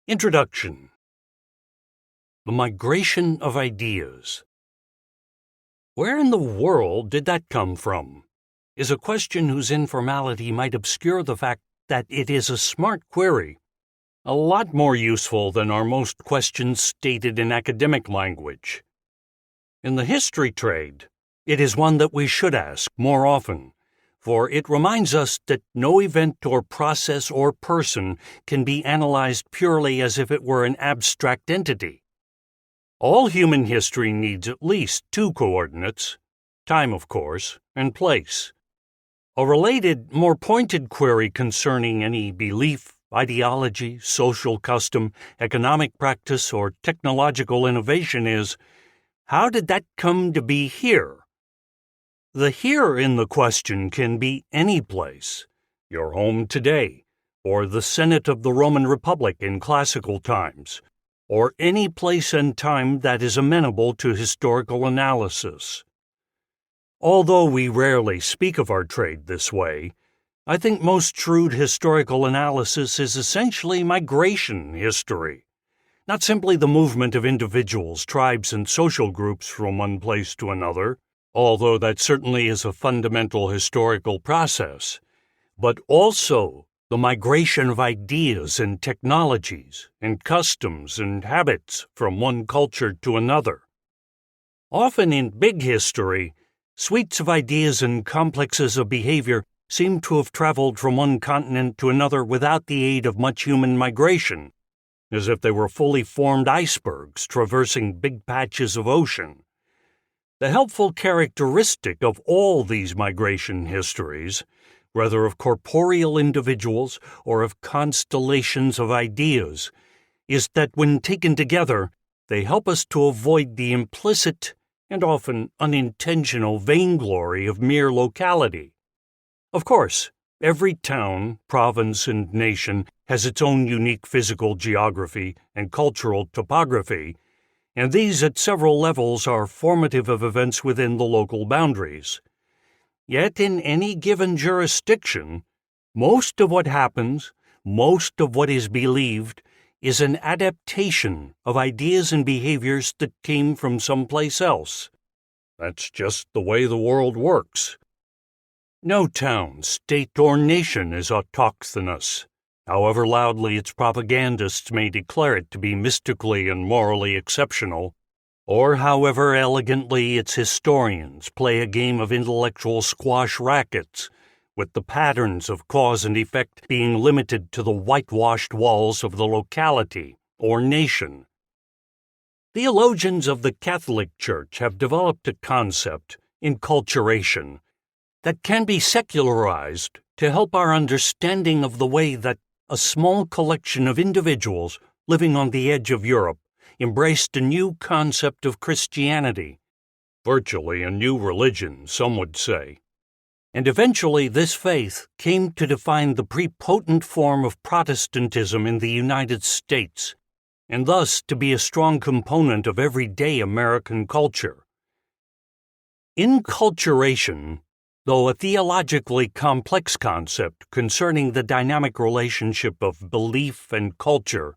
Introduction. The migration of ideas. Where in the world did that come from? Is a question whose informality might obscure the fact that it is a smart query, a lot more useful than are most questions stated in academic language. In the history trade, it is one that we should ask more often, for it reminds us that no event or process or person can be analyzed purely as if it were an abstract entity. All human history needs at least two coordinates, time, of course, and place. A related, more pointed query concerning any belief, ideology, social custom, economic practice, or technological innovation is, how did that come to be here? The here in the question can be any place, your home today, or the Senate of the Roman Republic in classical times, or any place and time that is amenable to historical analysis. Although we rarely speak of our trade this way, I think most shrewd historical analysis is essentially migration history, not simply the movement of individuals, tribes, and social groups from one place to another, although that certainly is a fundamental historical process, but also the migration of ideas and technologies and customs and habits from one culture to another. Often in big history, suites of ideas and complexes of behavior seem to have traveled from one continent to another without the aid of much human migration, as if they were fully formed icebergs traversing big patches of ocean. The helpful characteristic of all these migration histories, whether of corporeal individuals or of constellations of ideas, is that when taken together, they help us to avoid the implicit and often unintentional vainglory of mere locality. Of course, every town, province, and nation has its own unique physical geography and cultural topography, and these at several levels are formative of events within the local boundaries. Yet in any given jurisdiction, most of what happens, most of what is believed, is an adaptation of ideas and behaviors that came from someplace else. That's just the way the world works. No town, state, or nation is autochthonous, however loudly its propagandists may declare it to be mystically and morally exceptional, or however elegantly its historians play a game of intellectual squash rackets, with the patterns of cause and effect being limited to the whitewashed walls of the locality or nation. Theologians of the Catholic Church have developed a concept, enculturation, that can be secularized to help our understanding of the way that a small collection of individuals living on the edge of Europe embraced a new concept of Christianity, virtually a new religion, some would say. And eventually this faith came to define the prepotent form of Protestantism in the United States, and thus to be a strong component of everyday American culture. Enculturation, though a theologically complex concept concerning the dynamic relationship of belief and culture,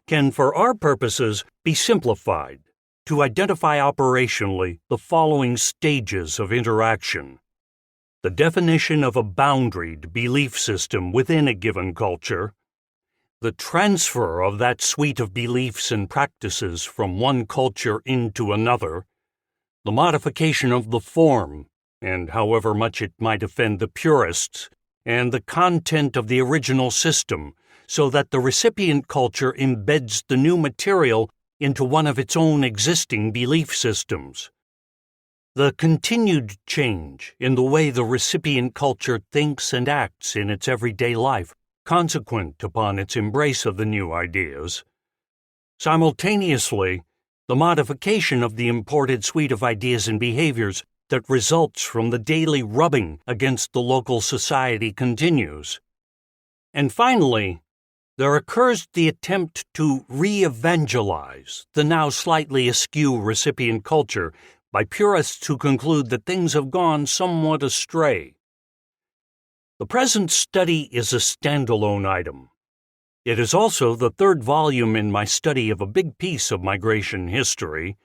can for our purposes be simplified to identify operationally the following stages of interaction: the definition of a boundaried belief system within a given culture, the transfer of that suite of beliefs and practices from one culture into another, the modification of the form, and however much it might offend the purists, and the content of the original system, so that the recipient culture embeds the new material into one of its own existing belief systems. The continued change in the way the recipient culture thinks and acts in its everyday life, consequent upon its embrace of the new ideas. Simultaneously, the modification of the imported suite of ideas and behaviors that results from the daily rubbing against the local society continues. And finally, there occurs the attempt to re-evangelize the now slightly askew recipient culture by purists who conclude that things have gone somewhat astray. The present study is a standalone item. It is also the third volume in my study of a big piece of migration history,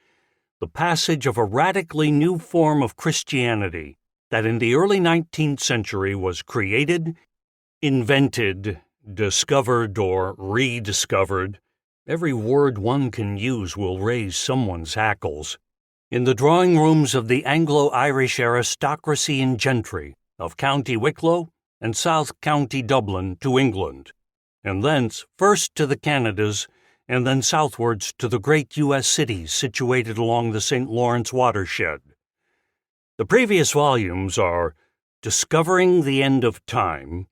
the passage of a radically new form of Christianity that in the early 19th century was created, invented, discovered, or rediscovered. Every word one can use will raise someone's hackles. In the drawing rooms of the Anglo-Irish aristocracy and gentry of County Wicklow and South County Dublin to England, and thence first to the Canadas, and then southwards to the great U.S. cities situated along the St. Lawrence watershed. The previous volumes are Discovering the End of Time,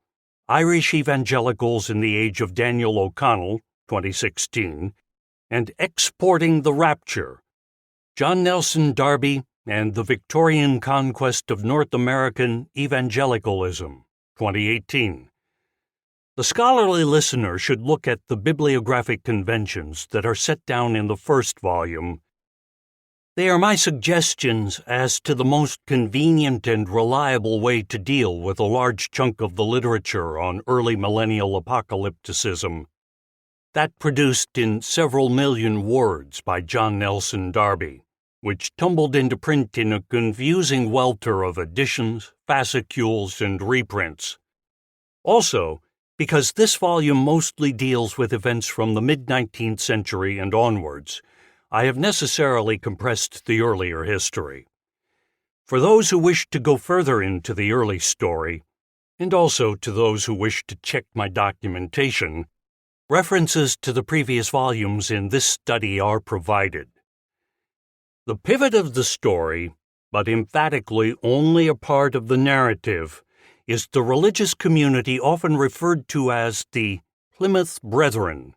Irish Evangelicals in the Age of Daniel O'Connell, 2016, and Exporting the Rapture, John Nelson Darby and the Victorian Conquest of North American Evangelicalism, 2018. The scholarly listener should look at the bibliographic conventions that are set down in the first volume. They are my suggestions as to the most convenient and reliable way to deal with a large chunk of the literature on early millennial apocalypticism. That produced in several million words by John Nelson Darby, which tumbled into print in a confusing welter of editions, fascicules, and reprints. Also, because this volume mostly deals with events from the mid-19th century and onwards, I have necessarily compressed the earlier history. For those who wish to go further into the early story, and also to those who wish to check my documentation, references to the previous volumes in this study are provided. The pivot of the story, but emphatically only a part of the narrative, is the religious community often referred to as the Plymouth Brethren.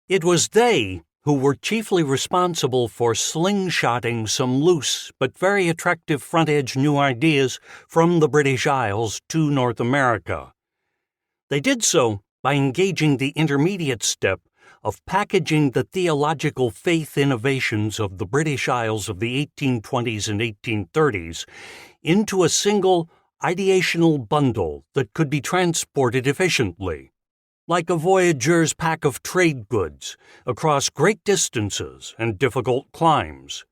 It was they who were chiefly responsible for slingshotting some loose but very attractive front-edge new ideas from the British Isles to North America. They did so by engaging the intermediate step of packaging the theological faith innovations of the British Isles of the 1820s and 1830s into a single ideational bundle that could be transported efficiently, like a voyageur's pack of trade goods across great distances and difficult climes.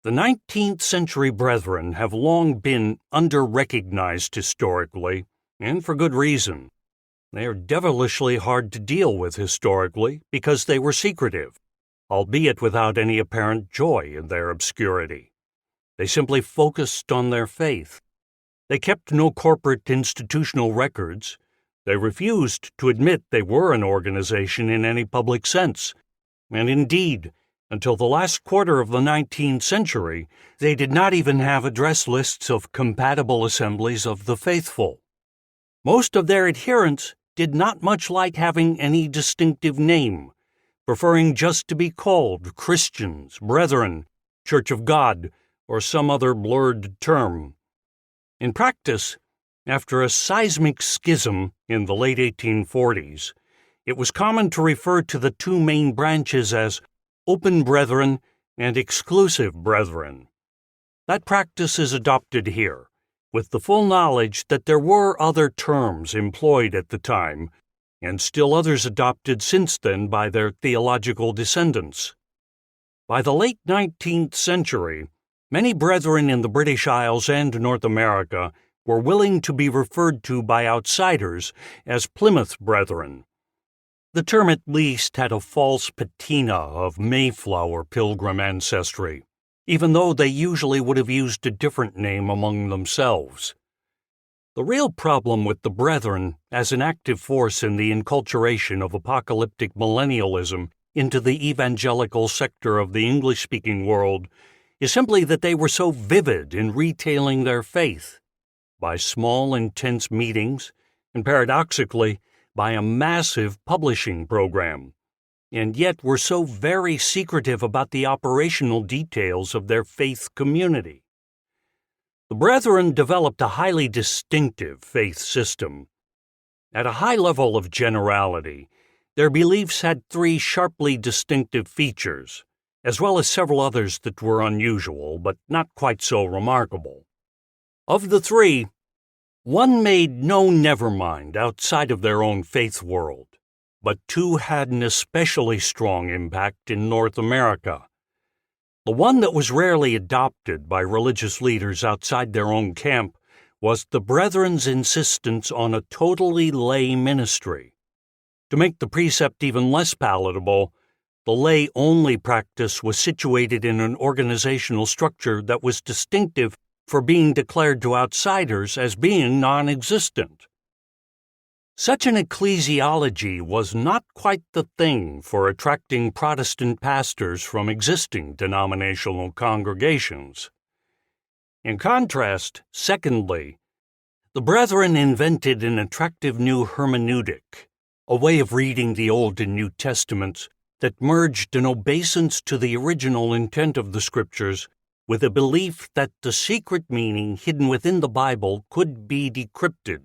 The 19th century Brethren have long been under-recognized historically, and for good reason. They are devilishly hard to deal with historically because they were secretive, albeit without any apparent joy in their obscurity. They simply focused on their faith. They kept no corporate institutional records. They refused to admit they were an organization in any public sense, and indeed, until the last quarter of the 19th century, they did not even have address lists of compatible assemblies of the faithful. Most of their adherents did not much like having any distinctive name, preferring just to be called Christians, Brethren, Church of God, or some other blurred term. In practice, after a seismic schism in the late 1840s, it was common to refer to the two main branches as open brethren and exclusive brethren. That practice is adopted here, with the full knowledge that there were other terms employed at the time, and still others adopted since then by their theological descendants. By the late 19th century, many brethren in the British Isles and North America were willing to be referred to by outsiders as Plymouth Brethren. The term at least had a false patina of Mayflower Pilgrim ancestry, even though they usually would have used a different name among themselves. The real problem with the Brethren as an active force in the enculturation of apocalyptic millennialism into the evangelical sector of the English-speaking world is simply that they were so vivid in retailing their faith, by small, intense meetings, and paradoxically, by a massive publishing program, and yet were so very secretive about the operational details of their faith community. The Brethren developed a highly distinctive faith system. At a high level of generality, their beliefs had three sharply distinctive features, as well as several others that were unusual, but not quite so remarkable. Of the three, one made no nevermind outside of their own faith world, but two had an especially strong impact in North America. The one that was rarely adopted by religious leaders outside their own camp was the Brethren's insistence on a totally lay ministry. To make the precept even less palatable, the lay-only practice was situated in an organizational structure that was distinctive for being declared to outsiders as being non-existent. Such an ecclesiology was not quite the thing for attracting Protestant pastors from existing denominational congregations. In contrast, secondly, the Brethren invented an attractive new hermeneutic, a way of reading the Old and New Testaments that merged an obeisance to the original intent of the Scriptures with a belief that the secret meaning hidden within the Bible could be decrypted.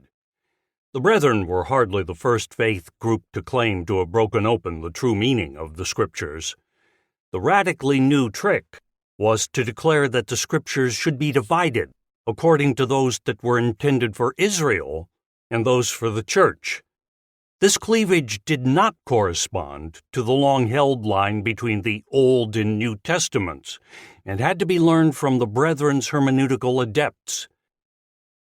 The Brethren were hardly the first faith group to claim to have broken open the true meaning of the Scriptures. The radically new trick was to declare that the Scriptures should be divided according to those that were intended for Israel and those for the Church. This cleavage did not correspond to the long-held line between the Old and New Testaments, and had to be learned from the Brethren's hermeneutical adepts.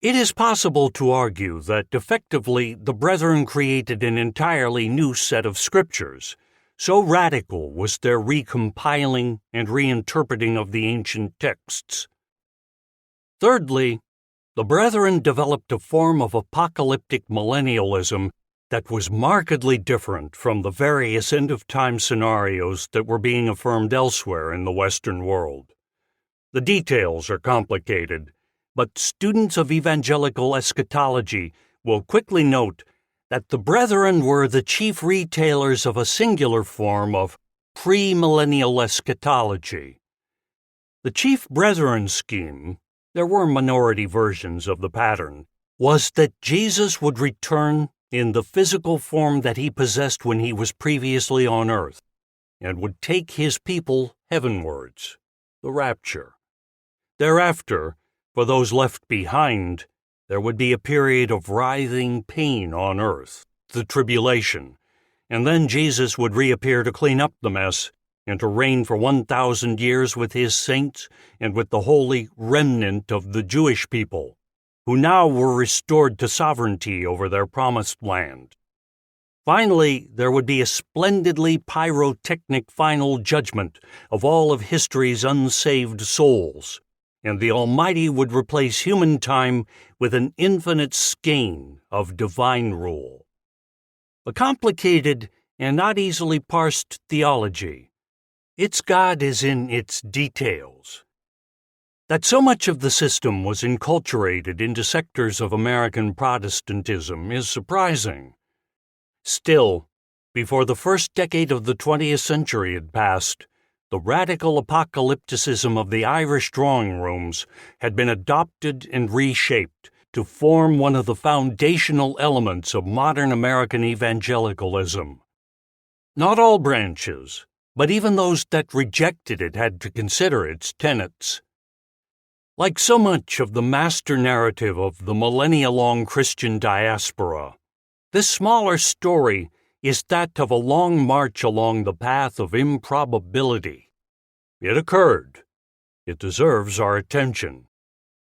It is possible to argue that effectively the Brethren created an entirely new set of scriptures. So radical was their recompiling and reinterpreting of the ancient texts. Thirdly, the Brethren developed a form of apocalyptic millennialism that was markedly different from the various end-of-time scenarios that were being affirmed elsewhere in the Western world. The details are complicated, but students of evangelical eschatology will quickly note that the Brethren were the chief retailers of a singular form of premillennial eschatology. The chief Brethren scheme, there were minority versions of the pattern, was that Jesus would return in the physical form that he possessed when he was previously on earth, and would take his people heavenwards, the rapture. Thereafter, for those left behind, there would be a period of writhing pain on earth, the tribulation, and then Jesus would reappear to clean up the mess and to reign for 1,000 years with his saints and with the holy remnant of the Jewish people, who now were restored to sovereignty over their promised land. Finally, there would be a splendidly pyrotechnic final judgment of all of history's unsaved souls, and the Almighty would replace human time with an infinite skein of divine rule. A complicated and not easily parsed theology. Its God is in its details. That so much of the system was enculturated into sectors of American Protestantism is surprising. Still, before the first decade of the 20th century had passed, the radical apocalypticism of the Irish drawing rooms had been adopted and reshaped to form one of the foundational elements of modern American evangelicalism. Not all branches, but even those that rejected it had to consider its tenets. Like so much of the master narrative of the millennia-long Christian diaspora, this smaller story is that of a long march along the path of improbability. It occurred. It deserves our attention.